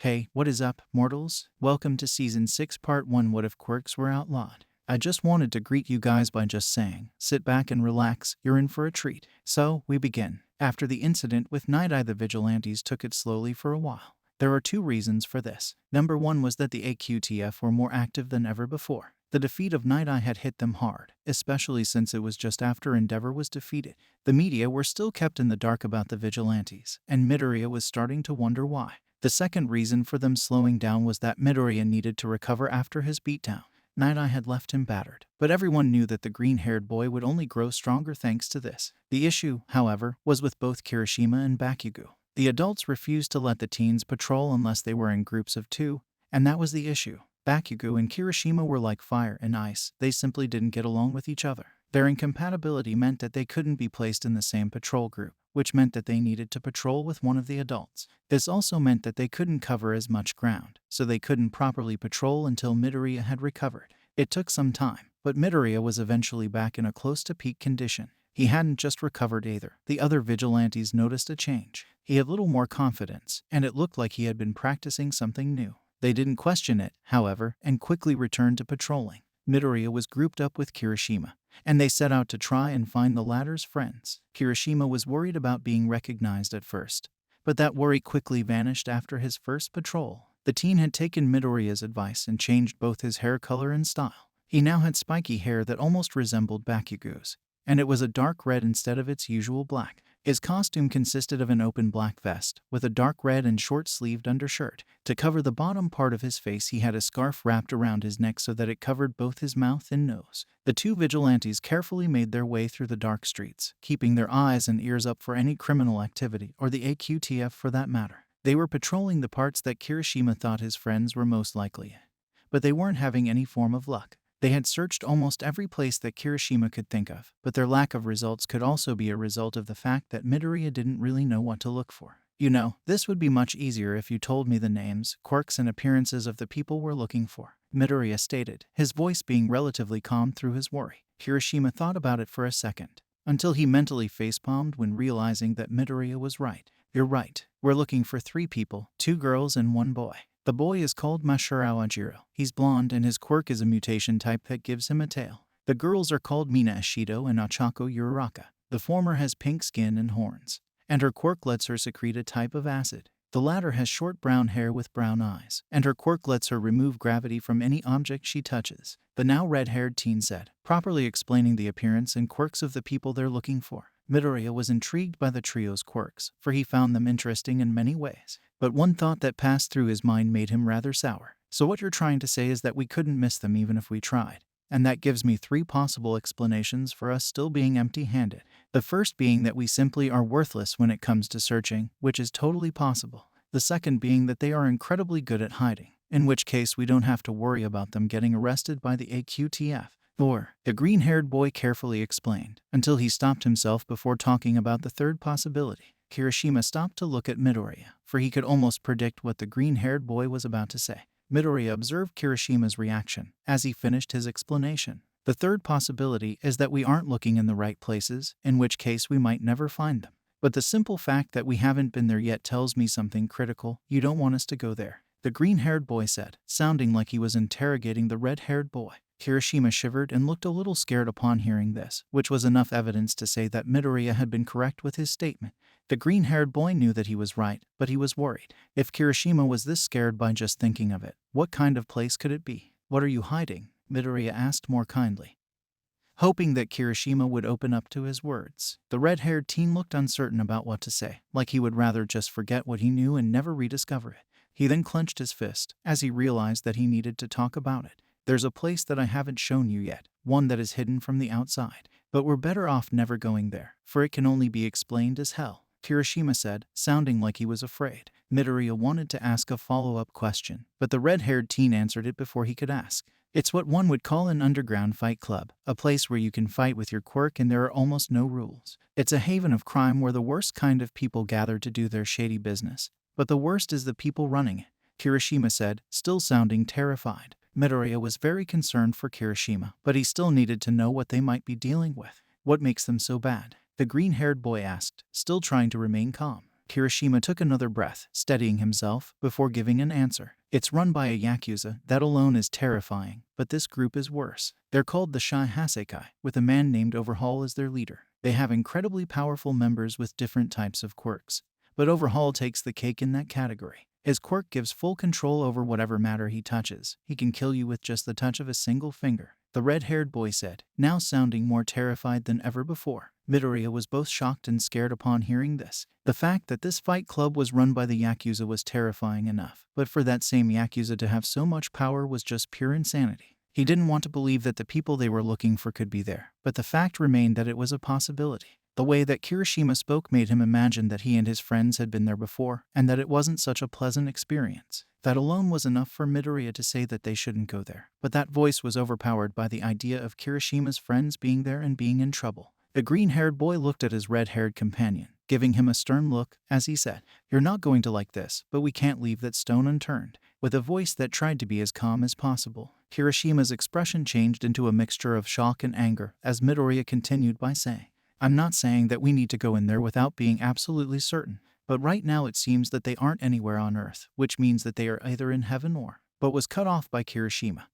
Hey, what is up, mortals? Welcome to Season 6 Part 1 What If Quirks Were Outlawed? I just wanted to greet you guys by just saying, sit back and relax, you're in for a treat. So, we begin. After the incident with Night Eye, the vigilantes took it slowly for a while. There are two reasons for this. Number one was that the AQTF were more active than ever before. The defeat of Night Eye had hit them hard, especially since it was just after Endeavor was defeated. The media were still kept in the dark about the vigilantes, and Midoriya was starting to wonder why. The second reason for them slowing down was that Midoriya needed to recover after his beatdown. Night Eye had left him battered, but everyone knew that the green-haired boy would only grow stronger thanks to this. The issue, however, was with both Kirishima and Bakugo. The adults refused to let the teens patrol unless they were in groups of two, and that was the issue. Bakugo and Kirishima were like fire and ice, they simply didn't get along with each other. Their incompatibility meant that they couldn't be placed in the same patrol group, which meant that they needed to patrol with one of the adults. This also meant that they couldn't cover as much ground, so they couldn't properly patrol until Midoriya had recovered. It took some time, but Midoriya was eventually back in a close to peak condition. He hadn't just recovered either. The other vigilantes noticed a change. He had little more confidence, and it looked like he had been practicing something new. They didn't question it, however, and quickly returned to patrolling. Midoriya was grouped up with Kirishima, and they set out to try and find the latter's friends. Kirishima was worried about being recognized at first, but that worry quickly vanished after his first patrol. The teen had taken Midoriya's advice and changed both his hair color and style. He now had spiky hair that almost resembled Bakugo's, and it was a dark red instead of its usual black. His costume consisted of an open black vest, with a dark red and short-sleeved undershirt. To cover the bottom part of his face, he had a scarf wrapped around his neck so that it covered both his mouth and nose. The two vigilantes carefully made their way through the dark streets, keeping their eyes and ears up for any criminal activity, or the AQTF for that matter. They were patrolling the parts that Kirishima thought his friends were most likely in, but they weren't having any form of luck. They had searched almost every place that Kirishima could think of, but their lack of results could also be a result of the fact that Midoriya didn't really know what to look for. You know, this would be much easier if you told me the names, quirks, and appearances of the people we're looking for, Midoriya stated, his voice being relatively calm through his worry. Kirishima thought about it for a second, until he mentally facepalmed when realizing that Midoriya was right. You're right, we're looking for 3 people, 2 girls and 1 boy. The boy is called Masahiro Ajiro. He's blonde and his quirk is a mutation type that gives him a tail. The girls are called Mina Ashido and Ochako Uraraka. The former has pink skin and horns, and her quirk lets her secrete a type of acid. The latter has short brown hair with brown eyes, and her quirk lets her remove gravity from any object she touches. The now red-haired teen said, properly explaining the appearance and quirks of the people they're looking for. Midoriya was intrigued by the trio's quirks, for he found them interesting in many ways. But one thought that passed through his mind made him rather sour. So what you're trying to say is that we couldn't miss them even if we tried. And that gives me 3 possible explanations for us still being empty-handed. The first being that we simply are worthless when it comes to searching, which is totally possible. The second being that they are incredibly good at hiding, in which case we don't have to worry about them getting arrested by the AQTF. Or, the green-haired boy carefully explained, until he stopped himself before talking about the third possibility. Kirishima stopped to look at Midoriya, for he could almost predict what the green-haired boy was about to say. Midoriya observed Kirishima's reaction as he finished his explanation. The third possibility is that we aren't looking in the right places, in which case we might never find them. But the simple fact that we haven't been there yet tells me something critical. You don't want us to go there, the green-haired boy said, sounding like he was interrogating the red-haired boy. Kirishima shivered and looked a little scared upon hearing this, which was enough evidence to say that Midoriya had been correct with his statement. The green-haired boy knew that he was right, but he was worried. If Kirishima was this scared by just thinking of it, what kind of place could it be? What are you hiding? Midoriya asked more kindly, hoping that Kirishima would open up to his words. The red-haired teen looked uncertain about what to say, like he would rather just forget what he knew and never rediscover it. He then clenched his fist, as he realized that he needed to talk about it. There's a place that I haven't shown you yet, one that is hidden from the outside. But we're better off never going there, for it can only be explained as hell, Kirishima said, sounding like he was afraid. Midoriya wanted to ask a follow-up question, but the red-haired teen answered it before he could ask. It's what one would call an underground fight club, a place where you can fight with your quirk and there are almost no rules. It's a haven of crime where the worst kind of people gather to do their shady business, but the worst is the people running it, Kirishima said, still sounding terrified. Midoriya was very concerned for Kirishima, but he still needed to know what they might be dealing with. What makes them so bad? The green-haired boy asked, still trying to remain calm. Kirishima took another breath, steadying himself before giving an answer. It's run by a Yakuza. That alone is terrifying, but this group is worse. They're called the Shai Hasekai, with a man named Overhaul as their leader. They have incredibly powerful members with different types of quirks, but Overhaul takes the cake in that category. His quirk gives full control over whatever matter he touches. He can kill you with just the touch of a single finger, the red-haired boy said, now sounding more terrified than ever before. Midoriya was both shocked and scared upon hearing this. The fact that this fight club was run by the Yakuza was terrifying enough, but for that same Yakuza to have so much power was just pure insanity. He didn't want to believe that the people they were looking for could be there, but the fact remained that it was a possibility. The way that Kirishima spoke made him imagine that he and his friends had been there before, and that it wasn't such a pleasant experience. That alone was enough for Midoriya to say that they shouldn't go there. But that voice was overpowered by the idea of Kirishima's friends being there and being in trouble. The green-haired boy looked at his red-haired companion, giving him a stern look as he said, "You're not going to like this, but we can't leave that stone unturned." With a voice that tried to be as calm as possible, Kirishima's expression changed into a mixture of shock and anger as Midoriya continued by saying, "I'm not saying that we need to go in there without being absolutely certain, but right now it seems that they aren't anywhere on Earth, which means that they are either in heaven or," but was cut off by Kirishima,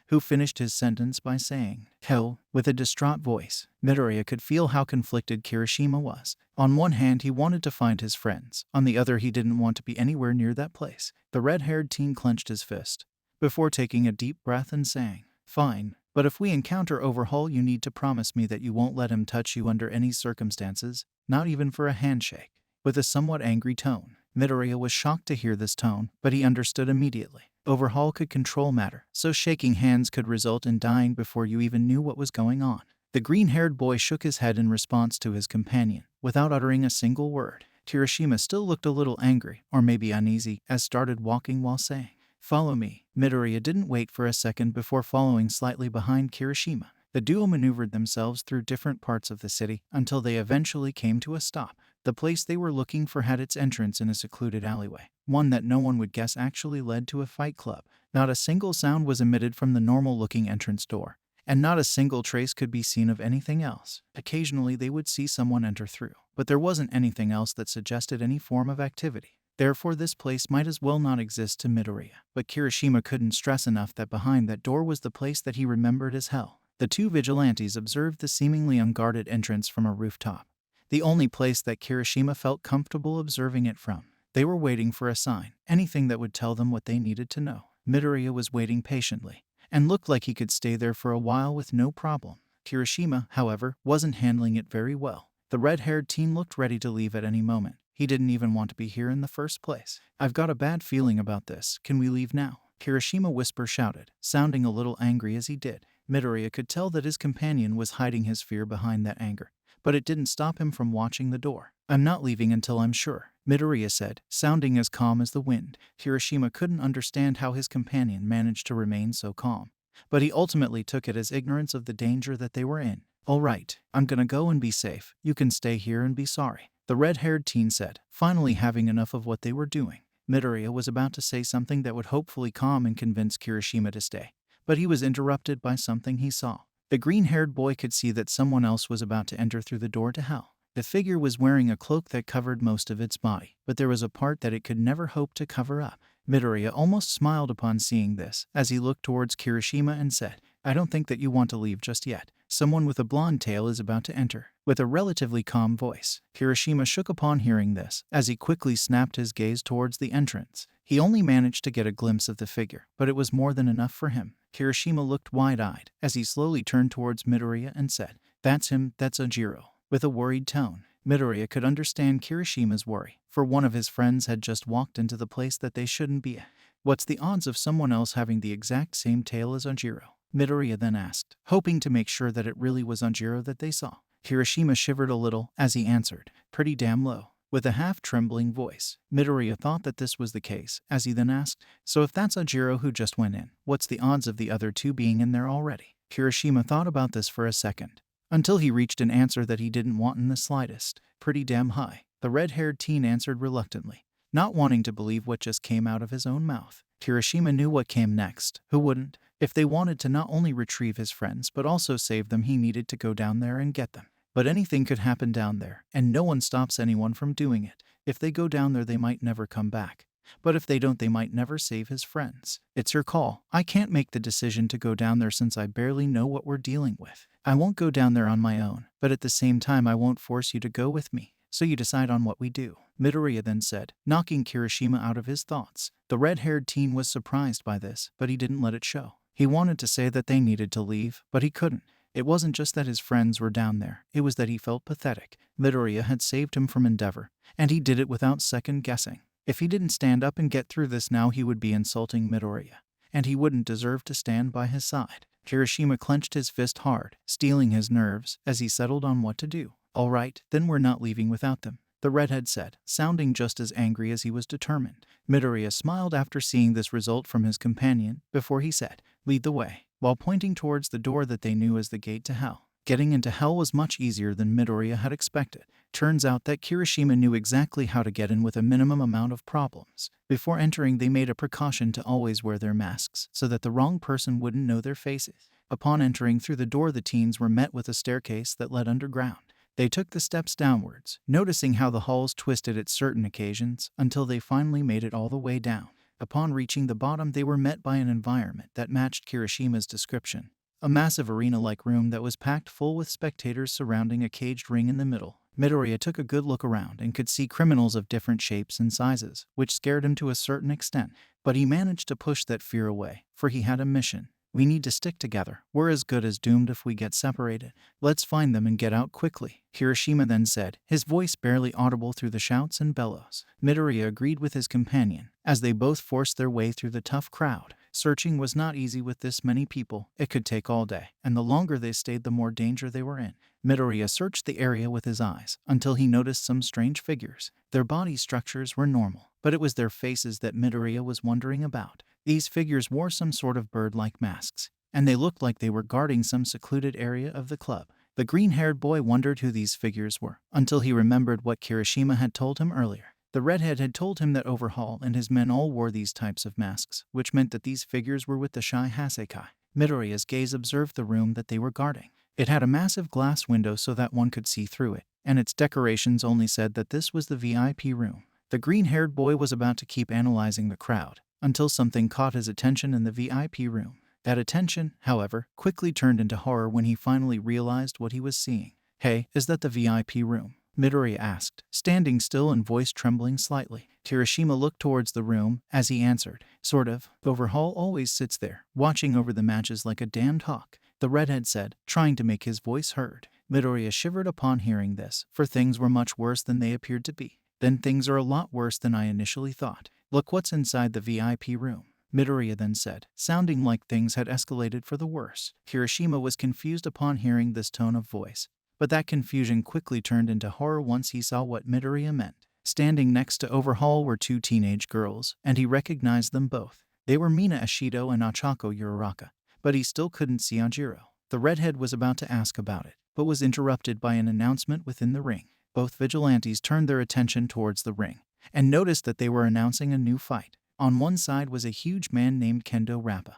who finished his sentence by saying, "Hell," with a distraught voice. Midoriya could feel how conflicted Kirishima was. On one hand, he wanted to find his friends. On the other, he didn't want to be anywhere near that place. The red-haired teen clenched his fist before taking a deep breath and saying, "Fine. But if we encounter Overhaul, you need to promise me that you won't let him touch you under any circumstances, not even for a handshake." With a somewhat angry tone. Midoriya was shocked to hear this tone, but he understood immediately. Overhaul could control matter, so shaking hands could result in dying before you even knew what was going on. The green-haired boy shook his head in response to his companion, without uttering a single word. Kirishima still looked a little angry, or maybe uneasy, as started walking while saying, "Follow me." Midoriya didn't wait for a second before following slightly behind Kirishima. The duo maneuvered themselves through different parts of the city until they eventually came to a stop. The place they were looking for had its entrance in a secluded alleyway, one that no one would guess actually led to a fight club. Not a single sound was emitted from the normal-looking entrance door, and not a single trace could be seen of anything else. Occasionally they would see someone enter through, but there wasn't anything else that suggested any form of activity. Therefore this place might as well not exist to Midoriya. But Kirishima couldn't stress enough that behind that door was the place that he remembered as hell. The two vigilantes observed the seemingly unguarded entrance from a rooftop, the only place that Kirishima felt comfortable observing it from. They were waiting for a sign, anything that would tell them what they needed to know. Midoriya was waiting patiently, and looked like he could stay there for a while with no problem. Kirishima, however, wasn't handling it very well. The red-haired teen looked ready to leave at any moment. He didn't even want to be here in the first place. "I've got a bad feeling about this. Can we leave now?" Kirishima whisper shouted, sounding a little angry as he did. Midoriya could tell that his companion was hiding his fear behind that anger, but it didn't stop him from watching the door. "I'm not leaving until I'm sure," Midoriya said, sounding as calm as the wind. Kirishima couldn't understand how his companion managed to remain so calm, but he ultimately took it as ignorance of the danger that they were in. "All right, I'm gonna go and be safe. You can stay here and be sorry," the red-haired teen said, finally having enough of what they were doing. Midoriya was about to say something that would hopefully calm and convince Kirishima to stay, but he was interrupted by something he saw. The green-haired boy could see that someone else was about to enter through the door to hell. The figure was wearing a cloak that covered most of its body, but there was a part that it could never hope to cover up. Midoriya almost smiled upon seeing this, as he looked towards Kirishima and said, "I don't think that you want to leave just yet. Someone with a blonde tail is about to enter." With a relatively calm voice, Kirishima shook upon hearing this, as he quickly snapped his gaze towards the entrance. He only managed to get a glimpse of the figure, but it was more than enough for him. Kirishima looked wide-eyed, as he slowly turned towards Midoriya and said, "That's him, that's Ojiro." With a worried tone, Midoriya could understand Kirishima's worry, for one of his friends had just walked into the place that they shouldn't be at. "What's the odds of someone else having the exact same tail as Ojiro?" Midoriya then asked, hoping to make sure that it really was Ojiro that they saw. Kirishima shivered a little as he answered, "Pretty damn low." With a half-trembling voice, Midoriya thought that this was the case, as he then asked, "So if that's Ojiro who just went in, what's the odds of the other two being in there already?" Kirishima thought about this for a second, until he reached an answer that he didn't want in the slightest. "Pretty damn high," the red-haired teen answered reluctantly, not wanting to believe what just came out of his own mouth. Kirishima knew what came next. Who wouldn't? If they wanted to not only retrieve his friends but also save them, he needed to go down there and get them. But anything could happen down there, and no one stops anyone from doing it. If they go down there, they might never come back. But if they don't, they might never save his friends. It's your call. I can't make the decision to go down there since I barely know what we're dealing with. I won't go down there on my own, but at the same time I won't force you to go with me. So you decide on what we do, Midoriya then said, knocking Kirishima out of his thoughts. The red-haired teen was surprised by this, but he didn't let it show. He wanted to say that they needed to leave, but he couldn't. It wasn't just that his friends were down there, it was that he felt pathetic. Midoriya had saved him from endeavor, and he did it without second-guessing. If he didn't stand up and get through this now, he would be insulting Midoriya, and he wouldn't deserve to stand by his side. Kirishima clenched his fist hard, steeling his nerves as he settled on what to do. All right, then we're not leaving without them, the redhead said, sounding just as angry as he was determined. Midoriya smiled after seeing this result from his companion before he said, lead the way, while pointing towards the door that they knew as the gate to hell. Getting into hell was much easier than Midoriya had expected. Turns out that Kirishima knew exactly how to get in with a minimum amount of problems. Before entering, they made a precaution to always wear their masks so that the wrong person wouldn't know their faces. Upon entering through the door, the teens were met with a staircase that led underground. They took the steps downwards, noticing how the halls twisted at certain occasions until they finally made it all the way down. Upon reaching the bottom, they were met by an environment that matched Kirishima's description. A massive arena-like room that was packed full with spectators surrounding a caged ring in the middle. Midoriya took a good look around and could see criminals of different shapes and sizes, which scared him to a certain extent. But he managed to push that fear away, for he had a mission. We need to stick together. We're as good as doomed if we get separated. Let's find them and get out quickly, Kirishima then said, his voice barely audible through the shouts and bellows. Midoriya agreed with his companion, as they both forced their way through the tough crowd. Searching was not easy with this many people. It could take all day, and the longer they stayed, the more danger they were in. Midoriya searched the area with his eyes until he noticed some strange figures. Their body structures were normal, but it was their faces that Midoriya was wondering about. These figures wore some sort of bird-like masks, and they looked like they were guarding some secluded area of the club. The green-haired boy wondered who these figures were, until he remembered what Kirishima had told him earlier. The redhead had told him that Overhaul and his men all wore these types of masks, which meant that these figures were with the Shy Hasekai. Midoriya's gaze observed the room that they were guarding. It had a massive glass window so that one could see through it, and its decorations only said that this was the VIP room. The green-haired boy was about to keep analyzing the crowd, until something caught his attention in the VIP room. That attention, however, quickly turned into horror when he finally realized what he was seeing. Hey, is that the VIP room? Midoriya asked, standing still and voice trembling slightly. Kirishima looked towards the room as he answered, sort of. Overhaul always sits there, watching over the matches like a damned hawk, the redhead said, trying to make his voice heard. Midoriya shivered upon hearing this, for things were much worse than they appeared to be. Then things are a lot worse than I initially thought. Look what's inside the VIP room, Midoriya then said, sounding like things had escalated for the worse. Kirishima was confused upon hearing this tone of voice, but that confusion quickly turned into horror once he saw what Midoriya meant. Standing next to Overhaul were two teenage girls, and he recognized them both. They were Mina Ashido and Ochako Uraraka, but he still couldn't see Ajiro. The redhead was about to ask about it, but was interrupted by an announcement within the ring. Both vigilantes turned their attention towards the ring, and noticed that they were announcing a new fight. On one side was a huge man named Kendo Rappa,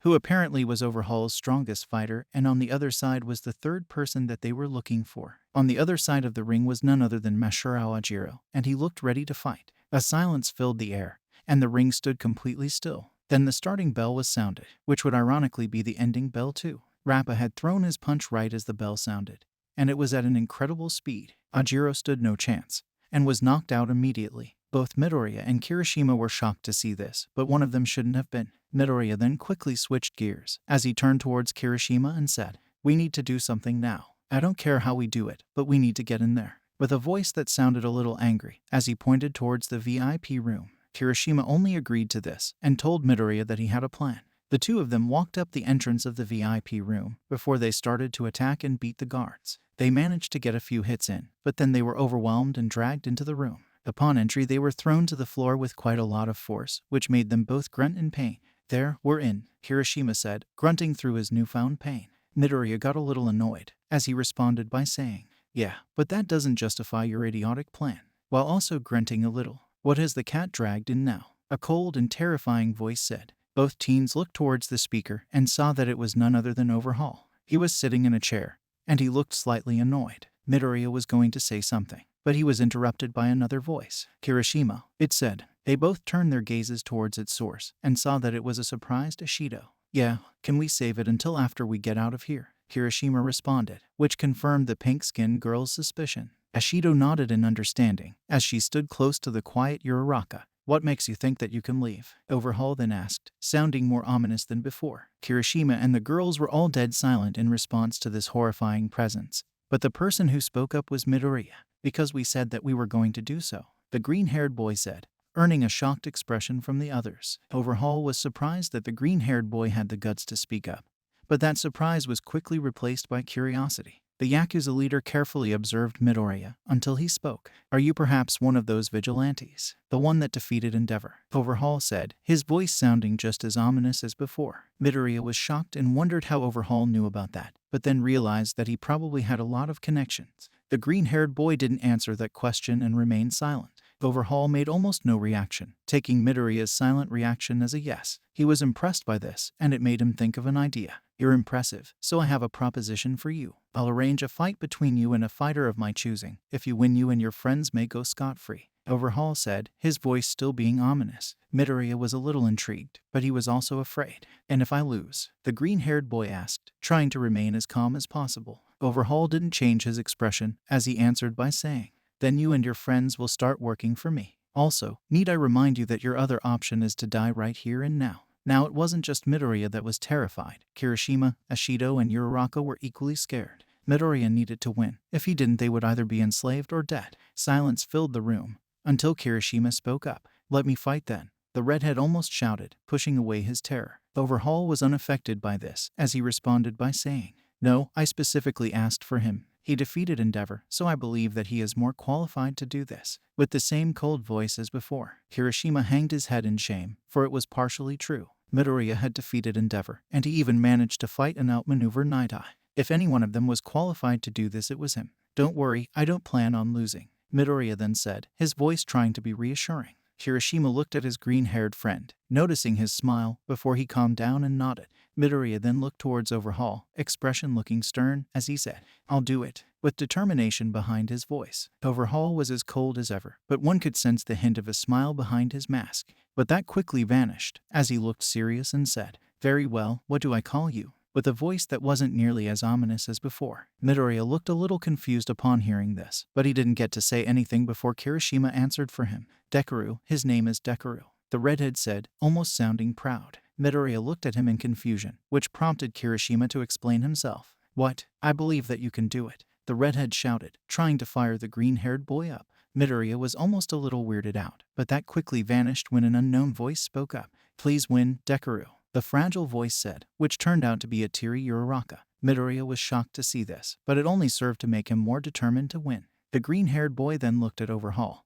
who apparently was Overhaul's strongest fighter, and on the other side was the third person that they were looking for. On the other side of the ring was none other than Mashirao Ajiro, and he looked ready to fight. A silence filled the air, and the ring stood completely still. Then the starting bell was sounded, which would ironically be the ending bell too. Rappa had thrown his punch right as the bell sounded, and it was at an incredible speed. Ajiro stood no chance, and was knocked out immediately. Both Midoriya and Kirishima were shocked to see this, but one of them shouldn't have been. Midoriya then quickly switched gears, as he turned towards Kirishima and said, we need to do something now. I don't care how we do it, but we need to get in there. With a voice that sounded a little angry, as he pointed towards the VIP room. Kirishima only agreed to this, and told Midoriya that he had a plan. The two of them walked up the entrance of the VIP room, before they started to attack and beat the guards. They managed to get a few hits in, but then they were overwhelmed and dragged into the room. Upon entry, they were thrown to the floor with quite a lot of force, which made them both grunt in pain. There, we're in, Kirishima said, grunting through his newfound pain. Midoriya got a little annoyed, as he responded by saying, yeah, but that doesn't justify your idiotic plan, while also grunting a little. What has the cat dragged in now? A cold and terrifying voice said. Both teens looked towards the speaker and saw that it was none other than Overhaul. He was sitting in a chair, and he looked slightly annoyed. Midoriya was going to say something, but he was interrupted by another voice. Kirishima, it said. They both turned their gazes towards its source and saw that it was a surprised Ashido. Yeah, can we save it until after we get out of here? Kirishima responded, which confirmed the pink-skinned girl's suspicion. Ashido nodded in understanding as she stood close to the quiet Uraraka. What makes you think that you can leave? Overhaul then asked, sounding more ominous than before. Kirishima and the girls were all dead silent in response to this horrifying presence. But the person who spoke up was Midoriya. Because we said that we were going to do so, the green-haired boy said, earning a shocked expression from the others. Overhaul was surprised that the green-haired boy had the guts to speak up. But that surprise was quickly replaced by curiosity. The Yakuza leader carefully observed Midoriya until he spoke. Are you perhaps one of those vigilantes? The one that defeated Endeavor? Overhaul said, his voice sounding just as ominous as before. Midoriya was shocked and wondered how Overhaul knew about that, but then realized that he probably had a lot of connections. The green-haired boy didn't answer that question and remained silent. Overhaul made almost no reaction, taking Midoriya's silent reaction as a yes. He was impressed by this, and it made him think of an idea. You're impressive, so I have a proposition for you. I'll arrange a fight between you and a fighter of my choosing. If you win, you and your friends may go scot-free. Overhaul said, his voice still being ominous. Midoriya was a little intrigued, but he was also afraid. And if I lose? The green-haired boy asked, trying to remain as calm as possible. Overhaul didn't change his expression as he answered by saying, then you and your friends will start working for me. Also, need I remind you that your other option is to die right here and now. Now it wasn't just Midoriya that was terrified. Kirishima, Ashido, and Uraraka were equally scared. Midoriya needed to win. If he didn't, they would either be enslaved or dead. Silence filled the room until Kirishima spoke up. Let me fight then. The redhead almost shouted, pushing away his terror. Overhaul was unaffected by this, as he responded by saying, no, I specifically asked for him. He defeated Endeavor, so I believe that he is more qualified to do this. With the same cold voice as before, Kirishima hanged his head in shame, for it was partially true. Midoriya had defeated Endeavor, and he even managed to fight and outmaneuver Night Eye. If any one of them was qualified to do this, it was him. Don't worry, I don't plan on losing, Midoriya then said, his voice trying to be reassuring. Kirishima looked at his green-haired friend, noticing his smile, before he calmed down and nodded. Midoriya then looked towards Overhaul, expression looking stern, as he said, I'll do it, with determination behind his voice. Overhaul was as cold as ever, but one could sense the hint of a smile behind his mask. But that quickly vanished, as he looked serious and said, very well, what do I call you? With a voice that wasn't nearly as ominous as before. Midoriya looked a little confused upon hearing this, but he didn't get to say anything before Kirishima answered for him. Dekaru, his name is Dekaru, the redhead said, almost sounding proud. Midoriya looked at him in confusion, which prompted Kirishima to explain himself. What? I believe that you can do it, the redhead shouted, trying to fire the green-haired boy up. Midoriya was almost a little weirded out, but that quickly vanished when an unknown voice spoke up. Please win, Dekaru, the fragile voice said, which turned out to be a teary Uraraka. Midoriya was shocked to see this, but it only served to make him more determined to win. The green-haired boy then looked at Overhaul,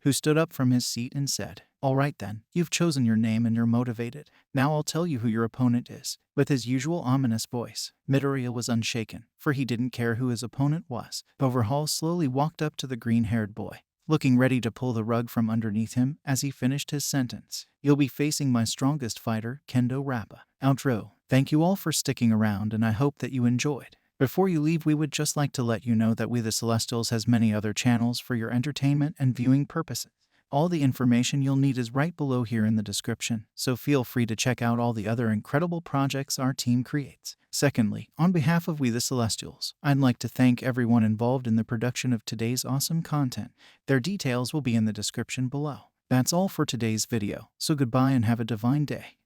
who stood up from his seat and said, all right then, you've chosen your name and you're motivated. Now I'll tell you who your opponent is. With his usual ominous voice, Midoriya was unshaken, for he didn't care who his opponent was. Overhaul slowly walked up to the green-haired boy, looking ready to pull the rug from underneath him as he finished his sentence. You'll be facing my strongest fighter, Kendo Rappa. Outro. Thank you all for sticking around, and I hope that you enjoyed. Before you leave, we would just like to let you know that We The Celestials has many other channels for your entertainment and viewing purposes. All the information you'll need is right below here in the description, so feel free to check out all the other incredible projects our team creates. Secondly, on behalf of We The Celestials, I'd like to thank everyone involved in the production of today's awesome content. Their details will be in the description below. That's all for today's video, so goodbye and have a divine day.